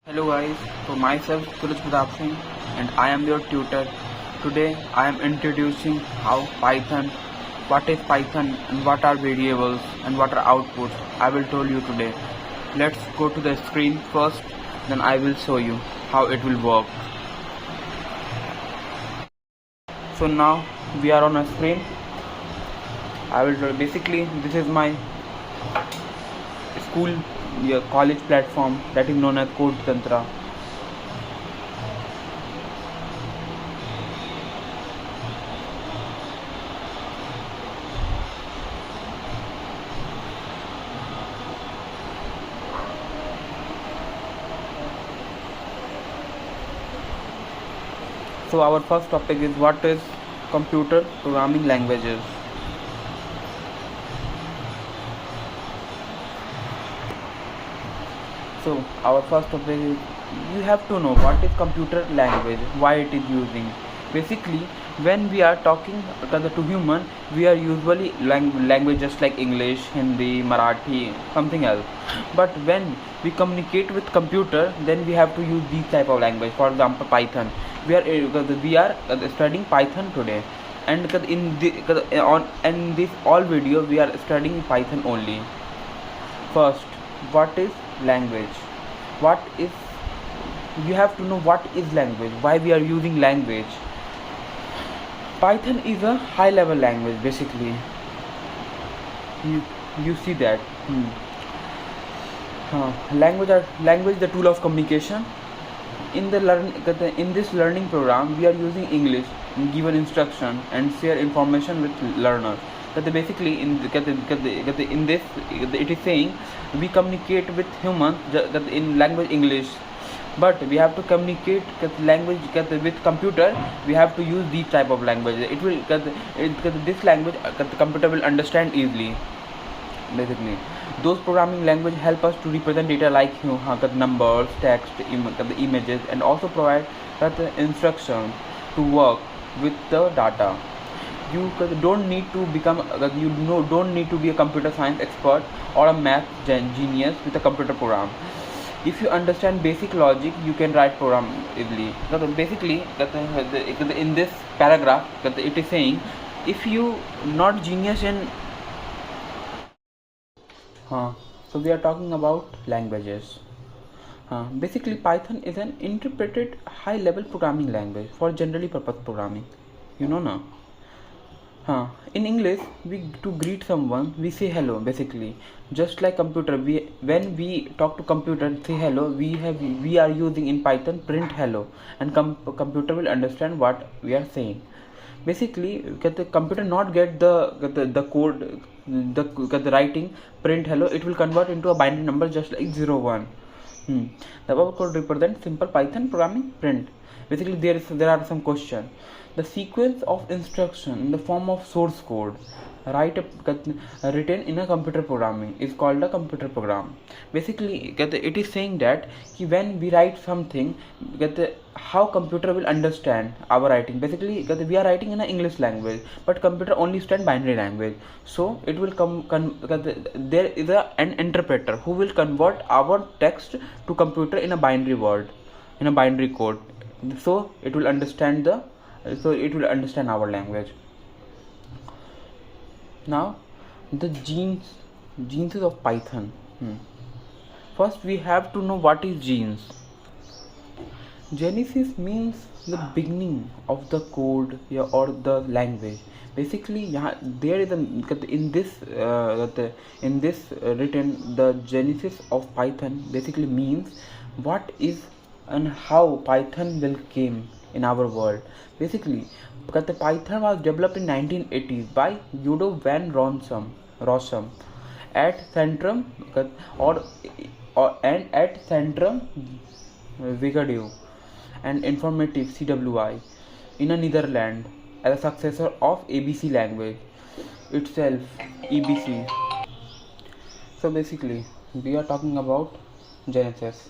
Hello guys, so myself Suraj Pratap Singh and I am your tutor. Today I am introducing what is Python and what are variables and what are outputs. I will tell you today. Let's go to the screen first, then I will show you how it will work. So now we are on a screen. Basically this is my school college platform that is known as Code Tantra. So our first topic is what is computer programming languages. So our first topic is you have to know what is computer language, why it is using. Basically, when we are talking to human, we are usually languages like English, Hindi, Marathi, something else. But when we communicate with computer, then we have to use these type of language. For example, Python. We are studying Python today, and in this all video we are studying Python only. First, what is language? You have to know what is language, why we are using language. Python is a high level language. Basically, you see that language the tool of communication. In this learning program, we are using English, given instruction and share information with learners. Basically in this it is saying we communicate with humans in language English, but we have to communicate language with computer. We have to use these type of languages. This language the computer will understand easily. Basically, those programming language help us to represent data like numbers, text, images, and also provide instruction to work with the data. You don't need to don't need to be a computer science expert or a math genius with a computer program. If you understand basic logic, you can write program easily. Basically, in this paragraph, it is saying if you not genius in so we are talking about languages. Basically, Python is an interpreted high-level programming language for generally purpose programming. You know now. In English, to greet someone we say hello. Basically, just like computer, when we talk to computer say hello, we are using in Python print hello, and computer will understand what we are saying. Basically, the computer not get the code, the writing print hello, it will convert into a binary number just like 0 1. The above code represents simple Python programming print. Basically, there are some questions. The sequence of instruction in the form of source code written in a computer programming is called a computer program. Basically, it is saying that when we write something, how computer will understand our writing. Basically, we are writing in an English language, but computer only understand binary language. So it will there is an interpreter who will convert our text to computer in a binary word, in a binary code. So it will understand our language. Now, the genes of Python. First, we have to know what is genes. Genesis means the beginning of the code or the language. Basically, there is in this written the genesis of Python. Basically means what is and how Python will came in our world. Basically, because the Python was developed in 1980s by Udo van Rossum at Centrum and at Centrum Vigadu and Informative CWI in a Netherlands as a successor of ABC language itself, EBC. So basically, we are talking about Genesis.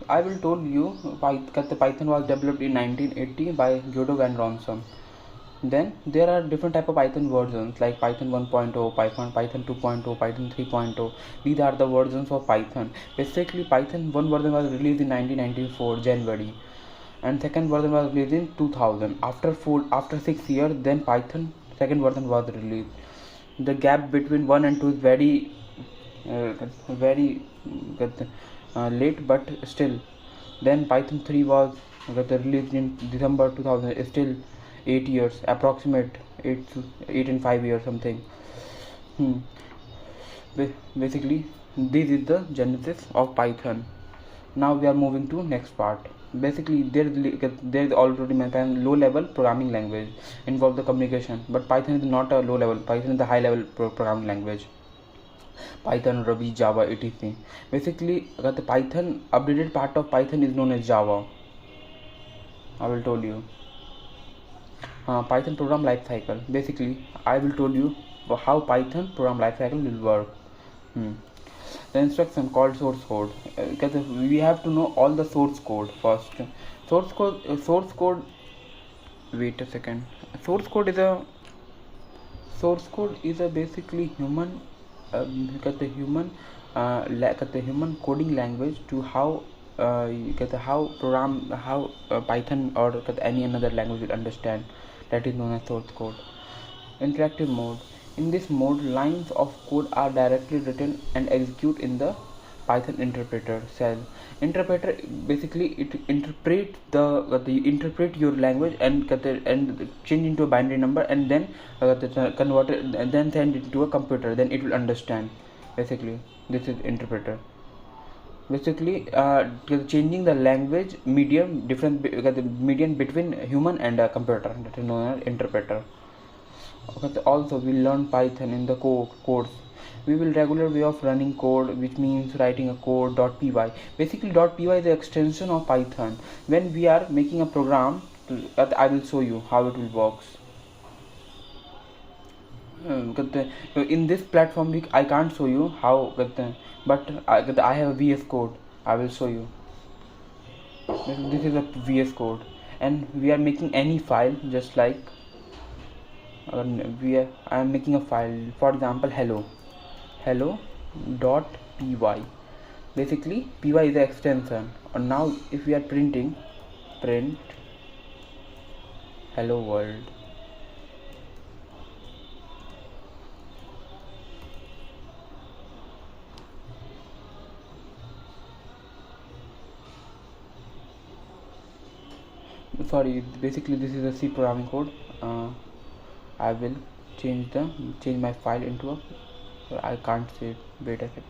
I will tell you Python was developed in 1980 by Udo van Rossum. Then there are different type of Python versions like Python 1.0, Python 2.0, Python 3.0. These are the versions of Python. Basically, Python 1 version was released in 1994 January, and second version was released in 2000. After 6 years, then Python second version was released. The gap between 1 and 2 is very late, but still. Then Python 3 was released in December 2000. Still 8 years, approximate 8 and 5 years something. Basically, this is the genesis of Python. Now we are moving to next part. Basically, there is already mentioned low level programming language involve the communication, but Python is not a low level. Python is the high level programming language. Python, Ruby, Java, etc. Basically, the Python updated part of Python is known as Java. I will tell you. Python program lifecycle. Basically, I will tell you how Python program lifecycle will work. The instruction called source code, because we have to know all the source code first. Source code. Wait a second. Source code is a basically human, human coding language to how Python or any another language will understand. That is known as source code. Interactive mode. In this mode, lines of code are directly written and execute in the Python interpreter cell. Interpreter basically it interprets interpret your language and change into a binary number, and then convert it and then send it to a computer. Then it will understand. Basically, this is interpreter. Basically, changing the language medium medium between human and a computer. That is known as interpreter. Okay, also we learn Python in the course. We will regular way of running code, which means writing a code .py. Basically, .py is the extension of Python. When we are making a program, I will show you how it will works. In this platform, I can't show you how, but I have a VS Code. I will show you. This is a VS Code, and we are making any file just like. I am making a file, for example, hello.py. Basically, py is the extension. And now if we are print hello world. Sorry, basically this is a C programming code. I will change my file into a. I can't say. Wait a second.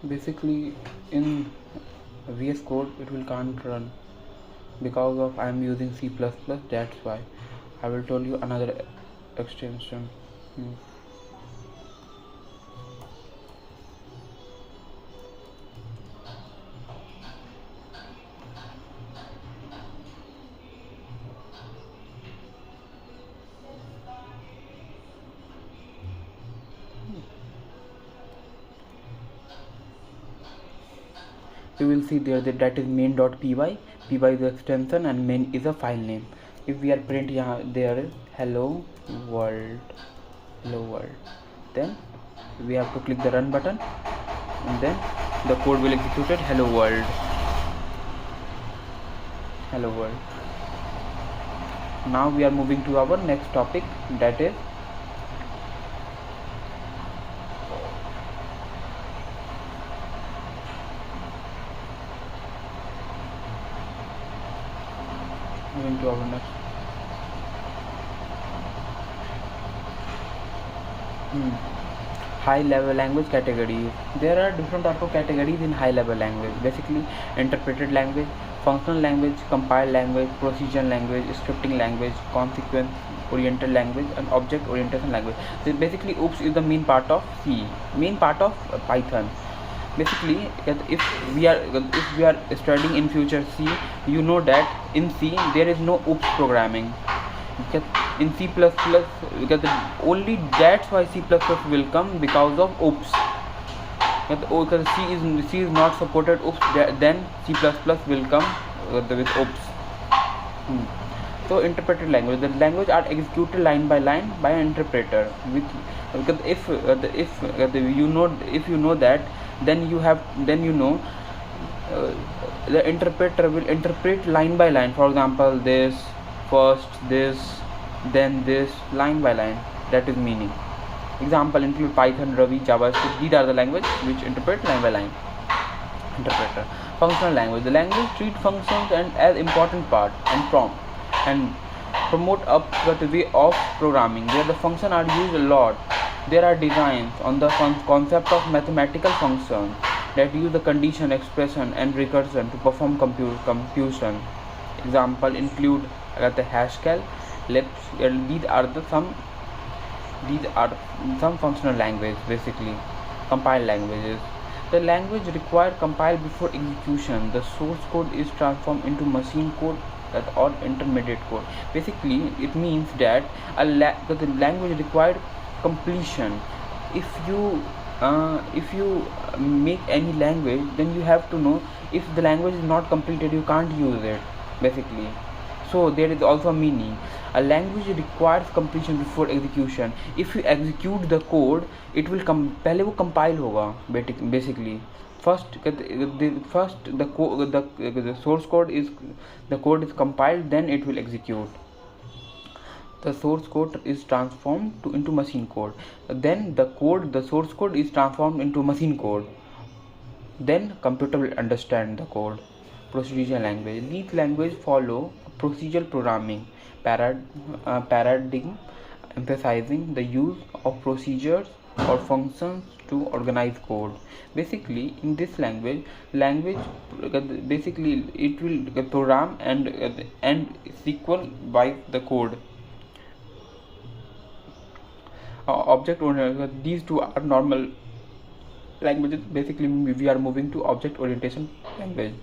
basically in VS Code it will can't run because of I am using C++. That's why I will tell you another extension. You will see there that is main.py. py is the extension and main is a file name. If we are print there is hello world, then we have to click the run button and then the code will execute it. Hello world. Now we are moving to our next topic, that is moving to our next high level language categories. There are different type of categories in high level language. Basically interpreted language, functional language, compiled language, precision language, scripting language, consequence oriented language, and object orientation language. So basically OOPS is the main part of C, main part of Python. Basically if we are studying in future C, you know that in C there is no OOPS programming. Because in C++, because only that's why C++ will come because of OOPS. Because C is not supported OOPS, then C++ will come with OOPS. So interpreted language, the language are executed line by line by an interpreter. Because if you know that, then you know the interpreter will interpret line by line. For example, this first, this, then this, line by line. That is meaning. Example include Python, Ruby, JavaScript. These are the language which interpret line by line. Interpreter. Functional language. The language treat functions and as important part and promote up the way of programming. Where the function are used a lot. There are designs on the concept of mathematical functions that use the condition, expression, and recursion to perform computation. Example include the Haskell, Lisp. These are some functional language, basically compiled languages. The language required compile before execution. The source code is transformed into machine code or intermediate code. Basically it means that the language required completion. If you make any language, then you have to know if the language is not completed, you can't use it, basically. So there is also a meaning. A language requires completion before execution. If you execute the code, it will पहले वो compile होगा basically. First the source code is compiled, then it will execute. The source code is transformed into machine code. Then the source code is transformed into machine code. Then computer will understand the code. Procedural language. These languages follow procedural programming paradigm, emphasizing the use of procedures or functions to organize code. Basically in this language basically it will program and sequence by the code. Object oriented. These two are normal languages. Basically we are moving to object orientation language.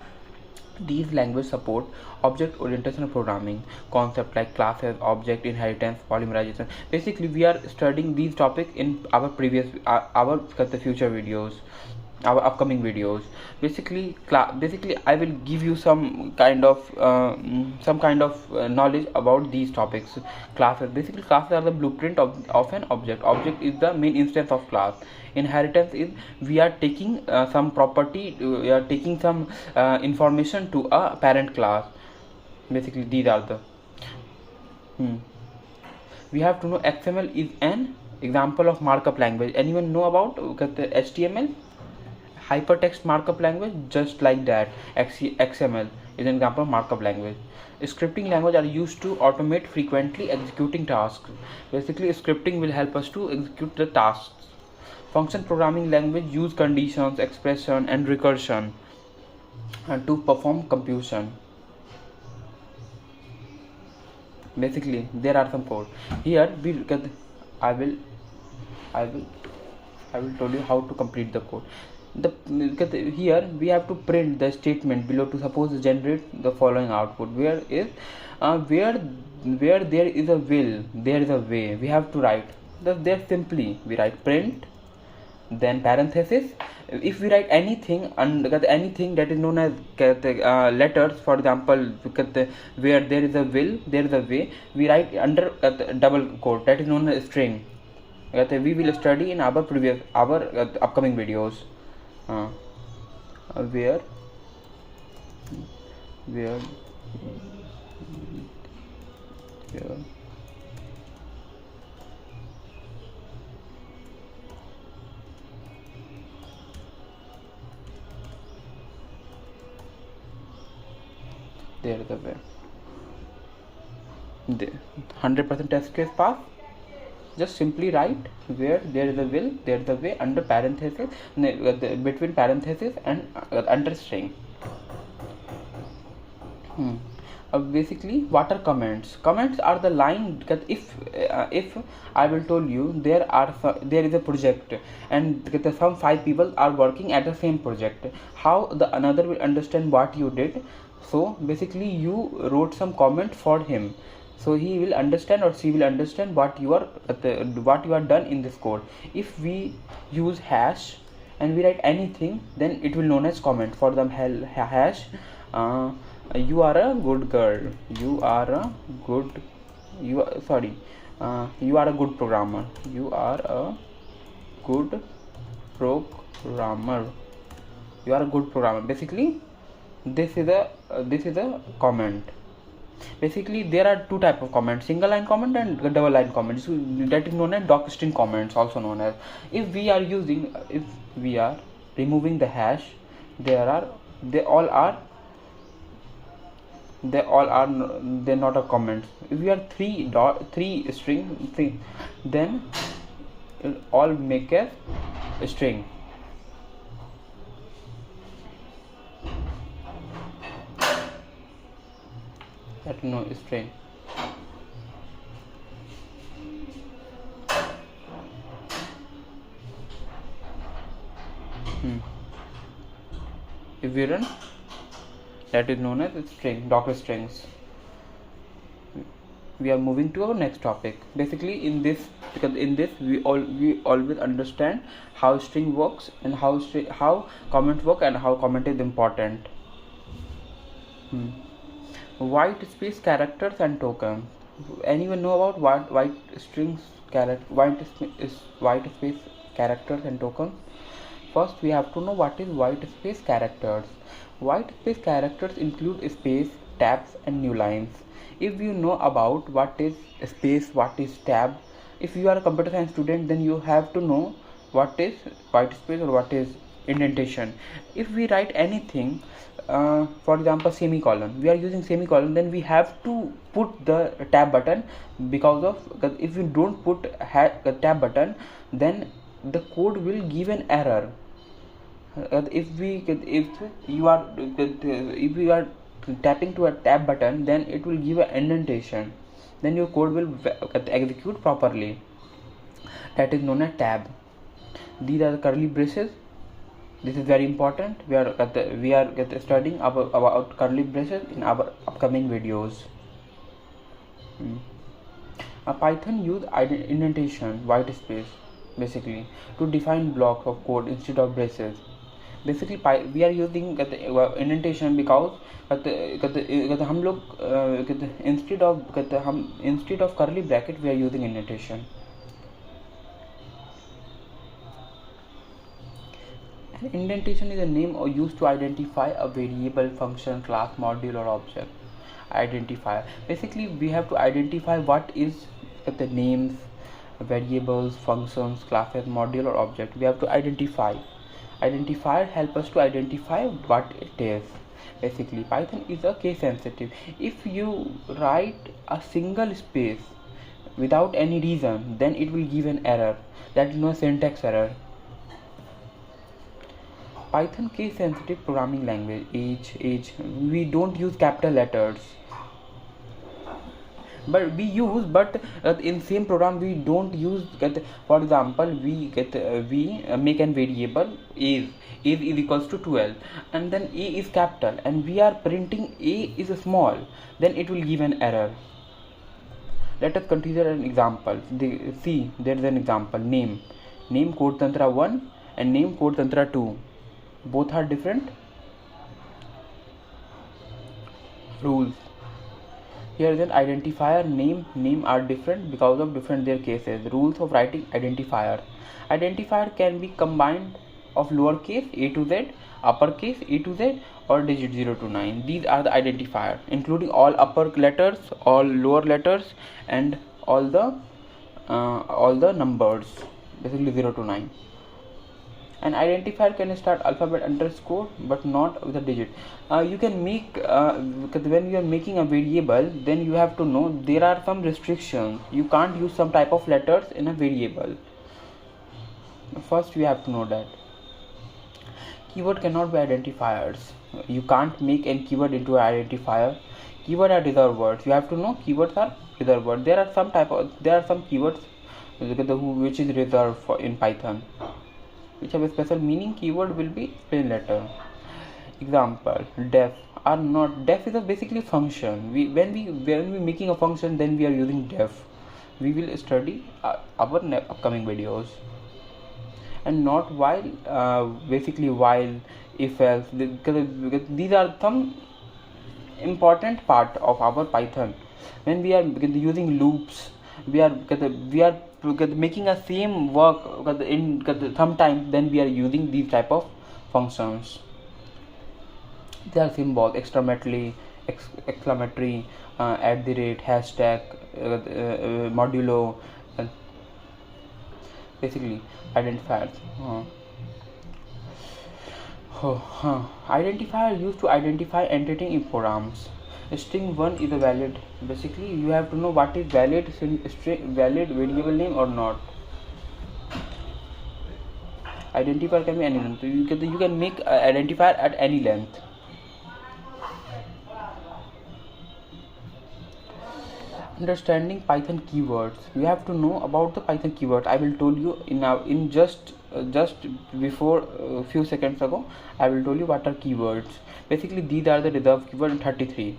These languages support object orientation programming concepts like classes, object inheritance, polymerization. Basically we are studying these topics in our future videos, our upcoming videos. Basically I will give you some kind of knowledge about these topics. Classes. Basically classes are the blueprint of an object. Object is the main instance of class. Inheritance is we are taking some property, we are taking some information to a parent class. Basically these are the we have to know XML is an example of markup language. Anyone know about HTML? Hypertext markup language, just like that. XML is an example of markup language. Scripting language are used to automate frequently executing tasks. Basically scripting will help us to execute the tasks. Function programming language use conditions, expression and recursion to perform computation. Basically there are some code here. I will tell you how to complete the code. Here we have to print the statement below to suppose generate the following output. Where there is a will, there is a way. We have to write there simply we write print, then parenthesis. If we write anything anything that is known as letters, for example where there is a will, there is a way, we write under double quote, that is known as string. We will study in our upcoming videos. Where there is a way. The 100% test case pass. Just simply write where there is a will, there is a way under parenthesis, between parenthesis and under string. Basically, what are comments? Comments are the line that if I will tell you there is a project and some 5 people are working at the same project, how the another will understand what you did? So basically you wrote some comment for him, so he will understand or she will understand what you are done in this code. If we use hash and we write anything, then it will known as comment. For the hash, you are a good girl, you are a good programmer, you are a good programmer. Basically this is a comment. Basically there are 2 type of comments, single line comment and double line comment. So that is known as docstring comments, also known as. If we are removing the hash, they're not a comments. If we are 3 string, then it all make a string. That no string. If we run, that is known as string, Docker strings. We are moving to our next topic. Basically in this we always understand how string works and how comment work and how comment is important. White space characters and tokens. Anyone know about what white space characters and tokens? First we have to know what is white space characters. White space characters include space, tabs and new lines. If you know about what is space, what is tab, if you are a computer science student, then you have to know what is white space or what is indentation. If we write anything, for example semicolon, we are using semicolon, then we have to put the tab button, because if you don't put the tab button, then the code will give an error. If you are tapping to a tab button, then it will give an indentation, then your code will execute properly. That is known as tab. These are the curly braces. This is very important. We are studying about curly braces in our upcoming videos. Python use indentation, white space, basically to define blocks of code instead of braces. Basically we are using indentation because हम लोग instead of curly bracket we are using indentation. An indentation is a name used to identify a variable, function, class, module or object. Identifier. Basically we have to identify what is the names, variables, functions, classes, module or object. We have to identify. Identifier help us to identify what it is. Basically Python is a case sensitive. If you write a single space without any reason, then it will give an error. That is no syntax error. Python case sensitive programming language. Age. We don't use capital letters. But we use, in same program we don't use. For example, we make an variable age is equals to 12, and then a is capital, and we are printing a is small, then it will give an error. Let us consider an example. See, there is an example. Name CodeTantra 1 and name CodeTantra 2. Both are different. Rules. Here is an identifier. Name are different because of different their cases. Rules of writing identifier. Identifier can be combined of lowercase a to z, uppercase a to z, or digit 0 to 9. These are the identifier, including all upper letters, all lower letters, and all the numbers, basically 0 to 9. An identifier can start alphabet underscore but not with a digit. You can make when you are making a variable, then you have to know there are some restrictions. You can't use some type of letters in a variable. First we have to know that keyword cannot be identifiers. You can't make any keyword into an identifier. Keyword are reserved words. You have to know keywords are reserved words. There are some keywords which is reserved for in Python, which have a special meaning. Keyword will be plain letter. Example: def are not. Def is a basically function. When we making a function, then we are using def. We will study our upcoming videos. And not while, basically while, if else, because these are some important part of our Python. When we are using loops, we are making a same work in sometimes, then we are using these type of functions. They are symbols: exclamatory, at the rate, hashtag, modulo, basically identifiers. Identifier used to identify entity in programs. String 1 is a valid. Basically you have to know what is valid variable name or not. Identifier can be any length. You can make identifier at any length. Understanding Python keywords. You have to know about the Python keywords. I will told you in just before a few seconds ago. I will told you what are keywords. Basically these are the reserved keyword. 33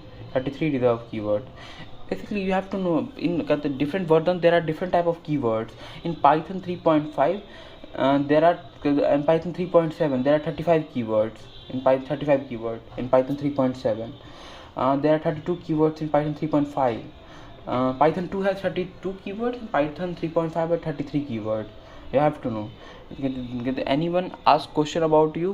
reserved keyword. Basically you have to know in the different versions there are different type of keywords. In Python 3.5 there are, in Python 3.7 there are 35 keywords. In Python 35 keywords in Python 3.7. There are 32 keywords in Python 3.5. Python 2 has 32 keywords. Python 3.5 has 33 keywords. You have to know. Anyone ask question about you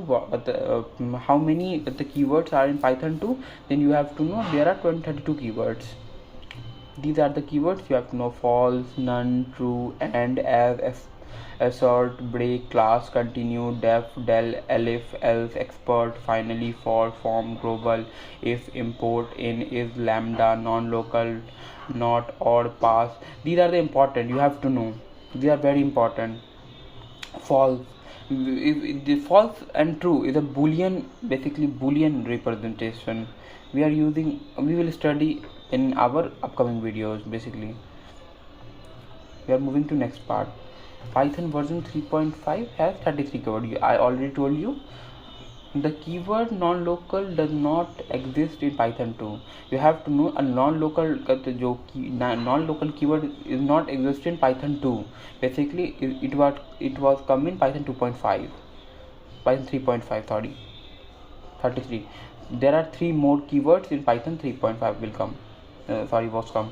how many the keywords are in Python 2, then you have to know there are 32 keywords. These are the keywords you have to know: false, none, true, and, as, assert, break, class, continue, def, del, elif, else, expert, finally, for, form, global, if, import, in, is, lambda, non-local, not, or, pass. These are the important. You have to know. They are very important. False. If the false and true is a boolean, basically boolean representation. We will study in our upcoming videos. Basically we are moving to next part. Python version 3.5 has 33 keywords. I already told you the keyword non-local does not exist in Python 2. You have to know a non-local keyword is not exist in Python 2. Basically it was come in Python 2.5, Python 3.5, sorry, 33. There are 3 more keywords in Python 3.5 will come. Was come.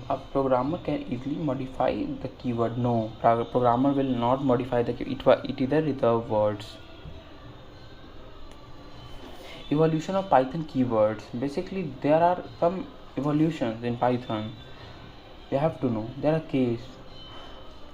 A programmer can easily modify the keyword. No, programmer will not modify the keyword. It is a reserved words. Evolution of Python keywords. Basically there are some evolutions in Python. You have to know. There are case.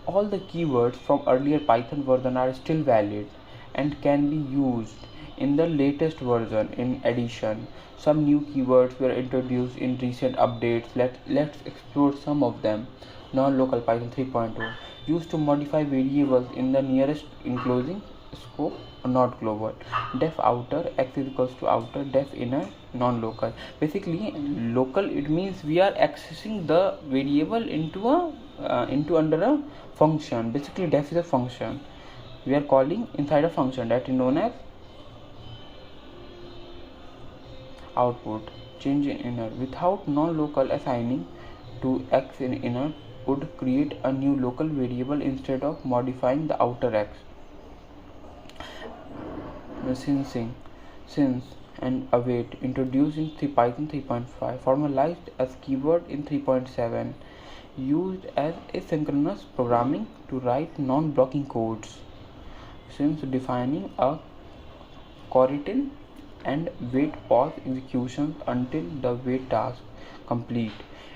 All the keywords from earlier Python version are still valid and can be used in the latest version. In addition, some new keywords were introduced in recent updates. Let's explore some of them. Non-local Python 3.2 used to modify variables in the nearest enclosing scope not global. Def outer, x is equals to outer, def inner non-local. Basically local, it means we are accessing the variable into under a function. Basically def is a function we are calling inside a function that is known as output. Change in inner. Without non-local, assigning to x in inner would create a new local variable instead of modifying the outer x. Since and await, introduced in Python 3.5, formalized as keyword in 3.7, used as asynchronous programming to write non-blocking codes. Since defining a coroutine and wait pause executions until the wait task complete.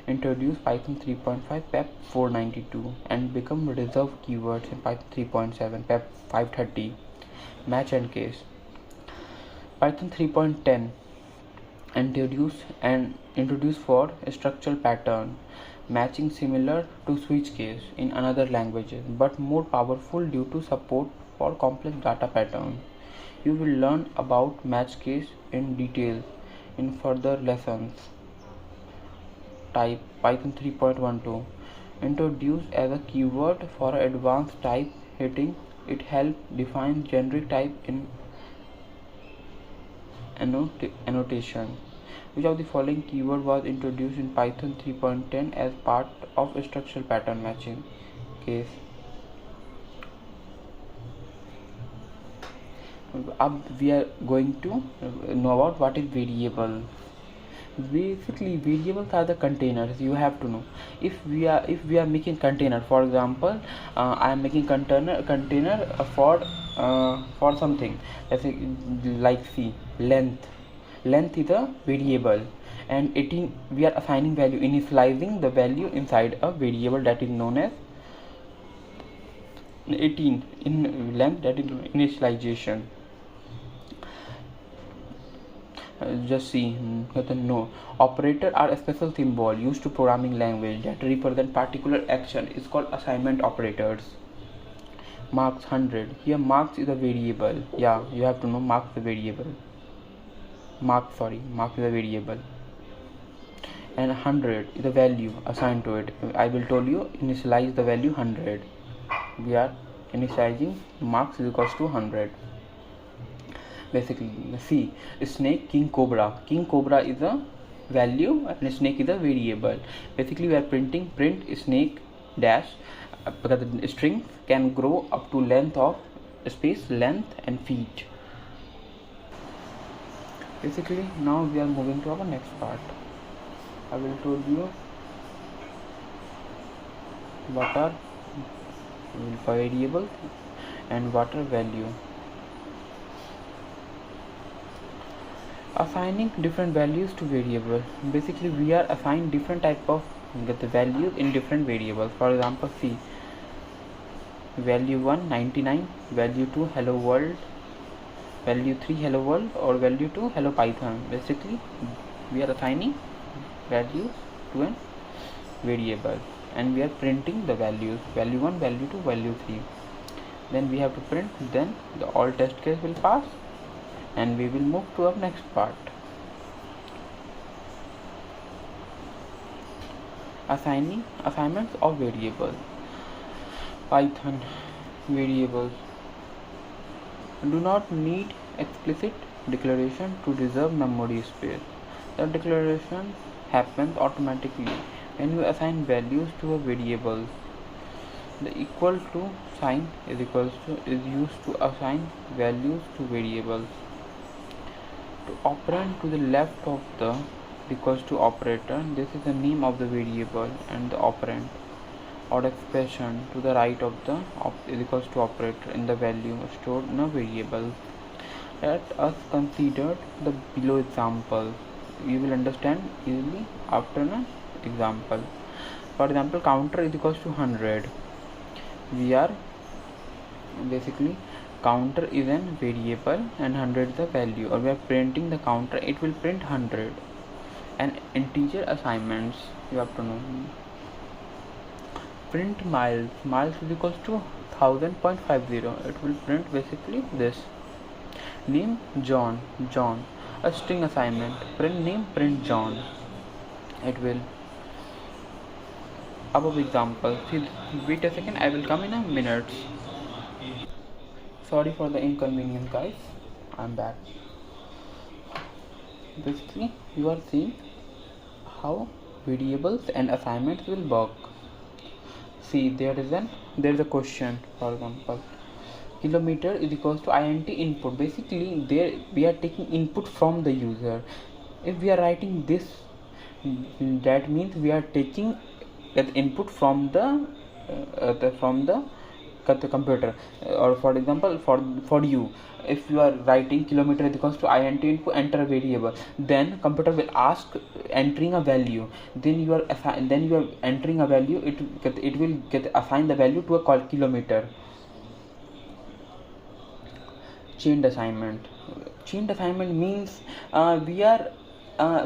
Introduce Python 3.5 PEP 492 and become reserved keywords in Python 3.7 PEP 530. Match and case. Python 3.10 introduced for a structural pattern matching similar to switch case in another languages but more powerful due to support for complex data patterns. You will learn about match case in detail in further lessons. Type Python 3.12 introduced as a keyword for advanced type hitting. It helps define generic type in annotation. Which of the following keyword was introduced in Python 3.10 as part of a structural pattern matching case? Up we are going to know about what is variable. Basically variables are the containers. You have to know if we are making container. For example, I am making container for something. Let's say like C, length is a variable, and 18 we are assigning value, initializing the value inside a variable that is known as 18 in length, that is initialization. Just see no operator are a special symbol used to programming language that represent particular action is called assignment operators. Marks 100. Here marks is a variable. Yeah, you have to know marks is a variable. Marks is a variable, and 100 is a value assigned to it. I will tell you initialize the value 100. We are initializing marks is equals to 100. Basically, see snake, king, cobra. King cobra is a value and snake is a variable. Basically, we are print snake dash because the string can grow up to length of space, length and feet. Basically, now we are moving to our next part. I will tell you what are variables and what are value. Assigning different values to variables. Basically, we are assigning different type of the values in different variables. For example, see value 1 99, value 2 hello world, value 3 hello world, or value 2 hello Python. Basically, we are assigning values to a variable and we are printing the values value 1, value 2, value 3. Then we have to print, then the all test case will pass and we will move to our next part. Assignments of variables. Python variables do not need explicit declaration to reserve memory space. The declaration happens automatically when you assign values to a variable. The equal to sign is used to assign values to variables. To operand to the left of the equals to operator, this is the name of the variable and the operand, or expression to the right of the is equals to operator in the value stored in a variable. Let us consider the below example. You will understand easily after an example. For example, counter is equals to 100. We are basically counter is a variable and 100 is the value, or we are printing the counter, it will print 100. And integer assignments, you have to know. Print miles is equals to 1000.50. It will print basically this. Name John, John. A string assignment. Print name, print John. It will. Above example. See, wait a second. I will come in a minute. Sorry for the inconvenience, guys. I'm back. Basically, you are seeing how variables and assignments will work. See, there is a question. For example, kilometer is equals to int input. Basically, there we are taking input from the user. If we are writing this, that means we are taking the input from the computer. Or for example, for you, if you are writing kilometer is equals to int input, enter a variable, then computer will ask entering a value, then you are entering a value, it will get assign the value to a kilometer. Chained assignment. Chained assignment means we are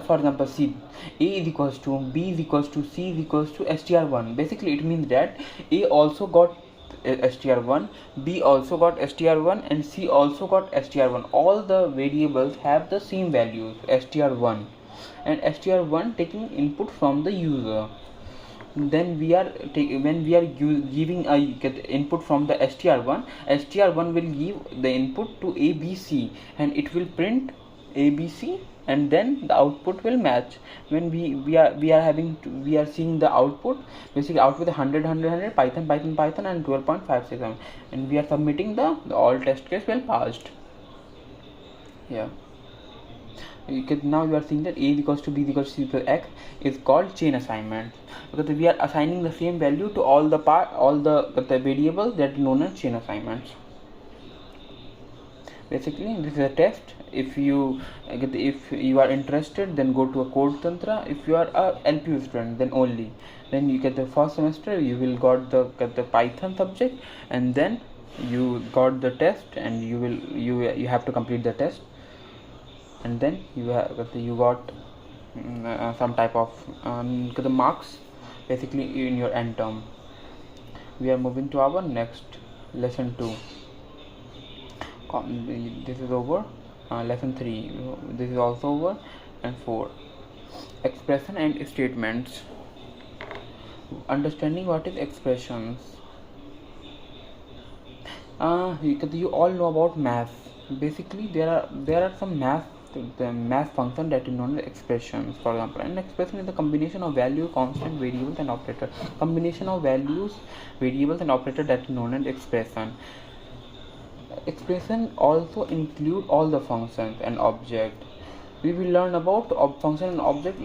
for example, C, A is equals to B is equals to C is equals to str1. Basically, it means that A also got str1, B also got str1, and C also got str1. All the variables have the same values, str1, and str1 taking input from the user. Then we are giving a input from the str1 will give the input to ABC, and it will print ABC, and then the output will match. When we are seeing the output, basically output 100 Python and 12.57, and we are submitting the all test case well passed. Yeah. Now you are seeing that A is equals to B is equals to C plus X is called chain assignment, because we are assigning the same value to all the variables that are known as chain assignments. Basically, this is a test. If you are interested, then go to a Codetantra. If you are a LPU student, then you get the first semester, you will got the Python subject, and then you got the test, and you have to complete the test, and then you got some type of the marks basically in your end term. We are moving to our next lesson 2. This is over. Lesson 3, this is also over. And 4, expression and statements. Understanding what is expressions. You all know about math. Basically, there are some math function that is known as expressions. For example, an expression is the combination of value, constant, variables, and operator. Combination of values, variables, and operator that is known as expression. Expression also include all the functions and object. We will learn about function and object.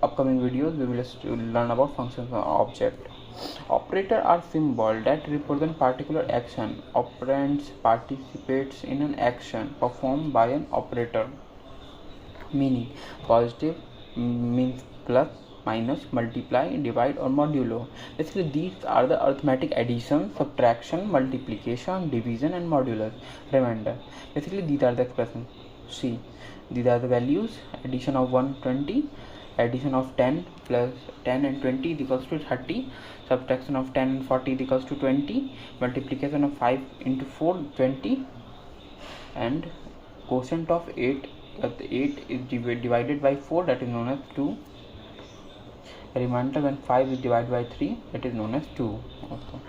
Upcoming videos we will learn about functions and object. Operator are symbol that represent particular action. Operands participates in an action performed by an operator. Meaning, positive means plus, minus, multiply, divide, or modulo. Basically, these are the arithmetic addition, subtraction, multiplication, division, and modulus. Remainder. Basically, these are the expressions. See, these are the values. Addition of 120, addition of 10 plus 10 and 20 is equals to 30. Subtraction of 10 and 40 is equals to 20. Multiplication of 5 into 4, 20. And quotient of 8 is divided by 4, that is known as 2. Remainder when 5 is divided by 3, that is known as 2 also.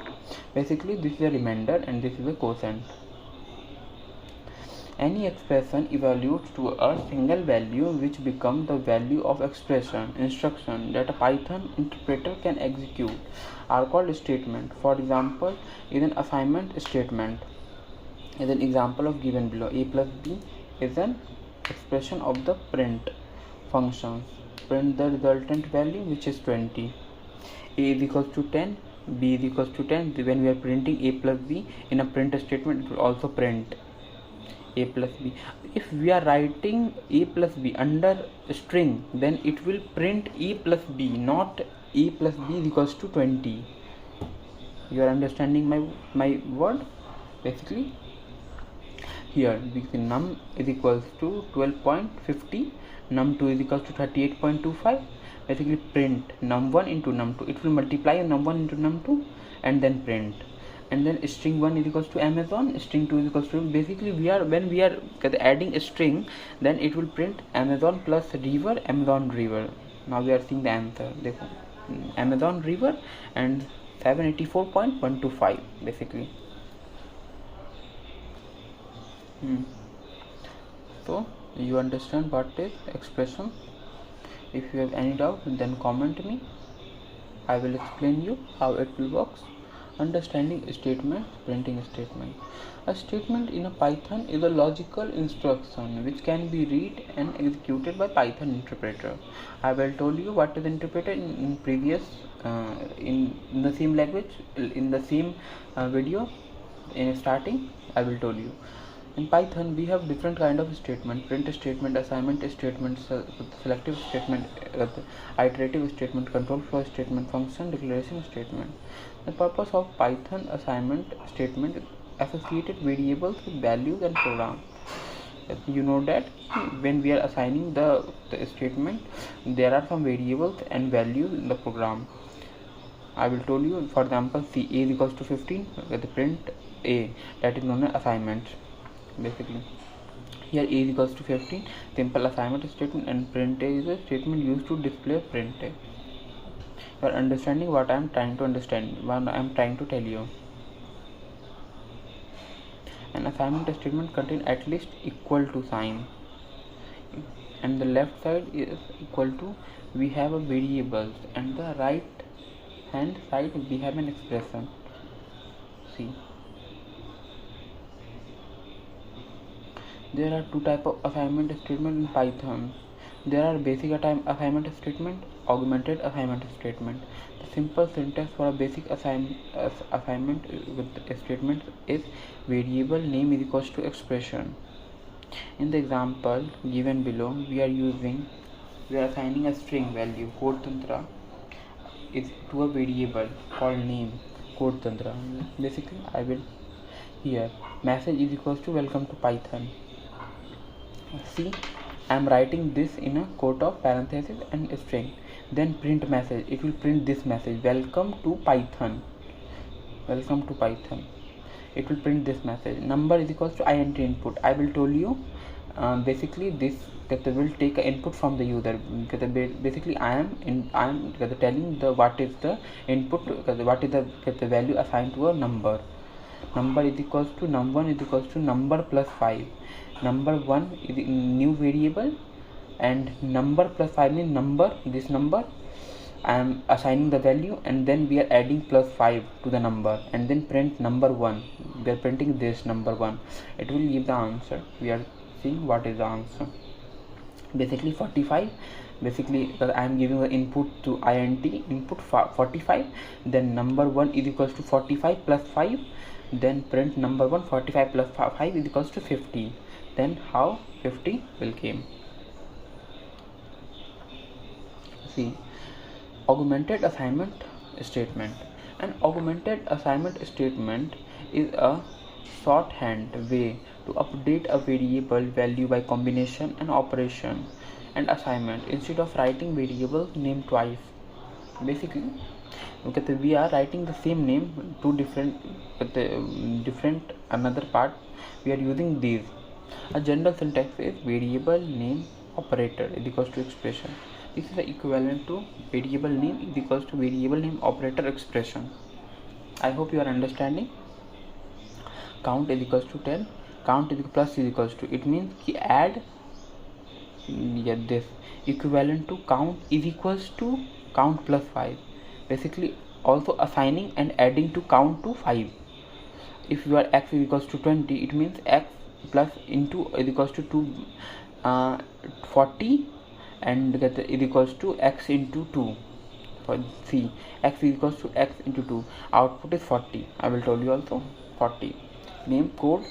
Basically, this is a remainder and this is a quotient. Any expression evaluates to a single value which becomes the value of expression. Instruction that a Python interpreter can execute are called statement. For example, is an assignment statement. Is an example of given below. A plus B is an expression of the print function. Print the resultant value, which is 20. A is equals to 10, B is equals to 10. When we are printing A plus B in a print statement, it will also print A plus B. If we are writing A plus B under string, then it will print A plus B, not A plus B is equals to 20. You are understanding my word? Basically, here num is equals to 12.50, num2 is equals to 38.25, basically print num1 into num2. It will multiply num1 into num2 and then print. And then string 1 is equals to Amazon, string 2 is equals to, basically when we are adding a string, then it will print Amazon plus river, Amazon river. Now we are seeing the answer. Amazon river and 784.125 basically. So you understand what is expression. If you have any doubt, then comment me. I will explain you how it will works. Understanding statement, printing statement. A statement in a Python is a logical instruction which can be read and executed by Python interpreter. I will told you what is interpreter in previous in the same language, in the same video in starting. I will tell you. In Python we have different kind of statement: print statement, assignment statement, selective statement, iterative statement, control flow statement, function declaration statement. The purpose of Python assignment statement is associated variables with values and program. You know that when we are assigning the statement, there are some variables and values in the program. I will tell you, for example, C A is equals to 15, with the print A, that is known as assignment. Basically here A is equals to 15, simple assignment statement, and print A is a statement used to display print A. You are understanding what I am trying to understand, what I am trying to tell you. An assignment statement contains at least equal to sign, and the left side is equal to, we have a variables, and the right hand side we have an expression. See, there are two types of assignment statement in Python. There are basic assignment statement, augmented assignment statement. The simple syntax for a basic assignment with statement is variable name is equals to expression. In the example given below, we are assigning a string value code tantra is to a variable called name code tantra. Basically I will here message is equals to welcome to Python. See, I am writing this in a quote of parenthesis and string, then print message. It will print this message, welcome to Python, welcome to Python. It will print this message. Number is equals to int input. I will tell you basically this will take an input from the user. Basically I am telling the what is the input, what is the value assigned to a number. Number is equals to num1 is equals to number plus 5. Number 1 is new variable, and number plus 5 means number, this number I am assigning the value, and then we are adding plus 5 to the number, and then print number 1. We are printing this number 1. It will give the answer. We are seeing what is the answer. Basically 45. Basically I am giving the input to int input 45, then number 1 is equals to 45 plus 5, then print number 1, 45 plus 5 is equals to 50. Then how 50 will came. See, augmented assignment statement. An augmented assignment statement is a shorthand way to update a variable value by combination and operation and assignment instead of writing variable name twice. Basically we are writing the same name to different another part. We are using these. A general syntax is variable name operator is equals to expression. This is the equivalent to variable name is equals to variable name operator expression. I hope you are understanding. Count is equals to 10. Count is plus is equals to, it means ki add this equivalent to count is equals to count plus 5. Basically also assigning and adding to count to 5. If you are x is equals to 20, it means x plus into is equals to 40, and is equals to x into 2. For C, x is equals to x into 2. Output is 40. I will tell you also 40. Name code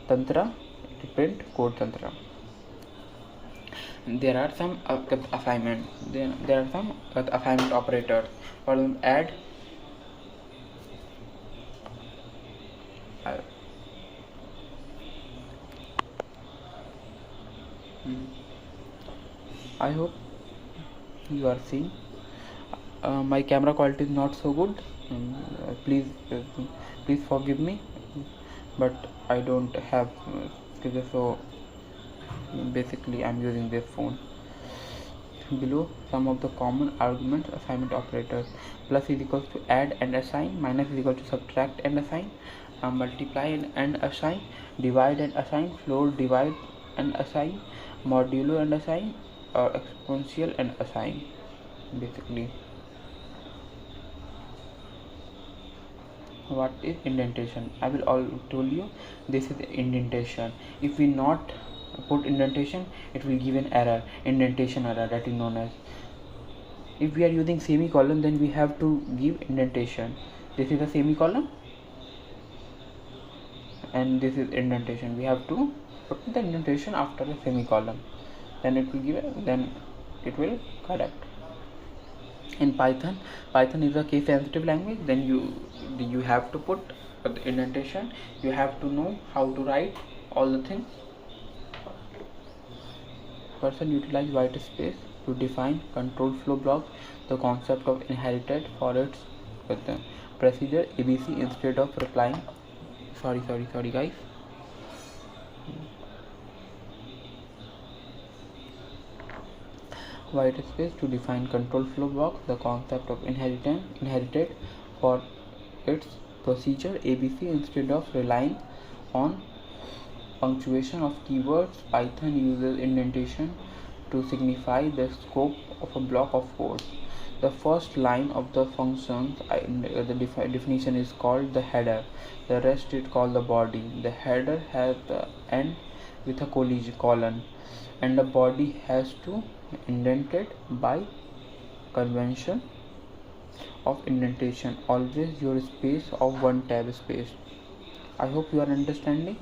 tantra, print code tantra. There are some assignment. There are some assignment operators. For example, add. I hope you are seeing. My camera quality is not so good. Please please forgive me, but I don't have so basically I'm using this phone. Below some of the common arguments assignment operators: plus is equals to add and assign, minus is equal to subtract and assign, multiply and assign, divide and assign, floor divide and assign, modulo and assign, or exponential and assign. Basically, what is indentation? I will all tell you. This is indentation. If we not put indentation, it will give an error, indentation error, that is known as. If we are using semicolon, then we have to give indentation. This is a semicolon and this is indentation. We have to put the indentation after a semicolon, then it will give then it will correct. In Python is a case sensitive language. Then you have to put the indentation. You have to know how to write all the things. Person utilize white space to define control flow block. The concept of inherited for its procedure ABC instead of replying. Sorry guys. White space to define control flow block. The concept of inherited for its procedure ABC instead of relying on punctuation of keywords. Python uses indentation to signify the scope of a block of code. The first line of the function, the definition is called the header. The rest is called the body. The header has the end with a colon, and the body has to indented by convention of indentation. Always your space of one tab space. I hope you are understanding.